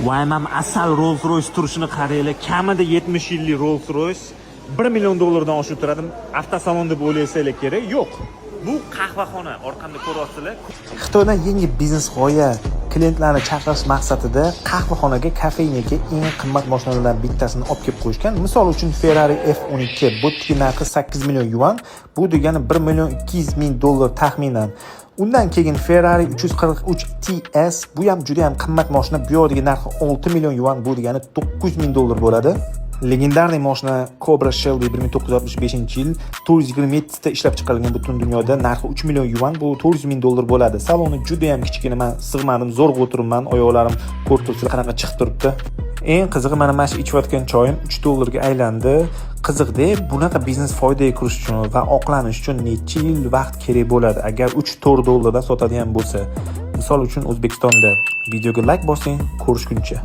Vaymam asal Rolls-Royce turishini qaranglar. Kamida 70 yillik Rolls-Royce $1 million oshib turadi. Avtosalon deb o'ylaysanglar kerak. Yo'q. Bu qahvaxona, orqamda ko'ryapsizlar. Xitoydan yangi biznes g'oya klientlarni chaqirish maqsadida qahvaxonaga, kafeyniga eng qimmat mashinalardan bittasini olib kelib qo'yishgan. Misol uchun Ferrari F12, bu narxi 8 million yuan, bu degani $1,200,000 taxminan. Undan keyin Ferrari 343 TS, bu ham juda ham qimmat mashina, bu yerdagi narxi 6 million yuan, bu degani $9,000 bo'ladi. Legendarniy mashina Cobra Shelby 1965-yil 427 ta ishlab chiqarilgan butun dunyoda, narxi 3 million yuan, bu $400,000 bo'ladi. Saloni juda ham kichkina, men sig'madim, zo'rg'a o'tiribman, oyoqlarim ko'rib turibsiz qanaqa chiqib turibdi. Eng qizig'i mana mana shu ichayotgan choyim $3 ga aylandi. Qiziqda, bunaqa biznes foydaga kirish uchun va oqlanish uchun necha yil vaqt kerak bo'ladi agar $3-4 dan sotadigan bo'lsa. Misol uchun O'zbekistonda. Videoga like bosing, ko'rishguncha.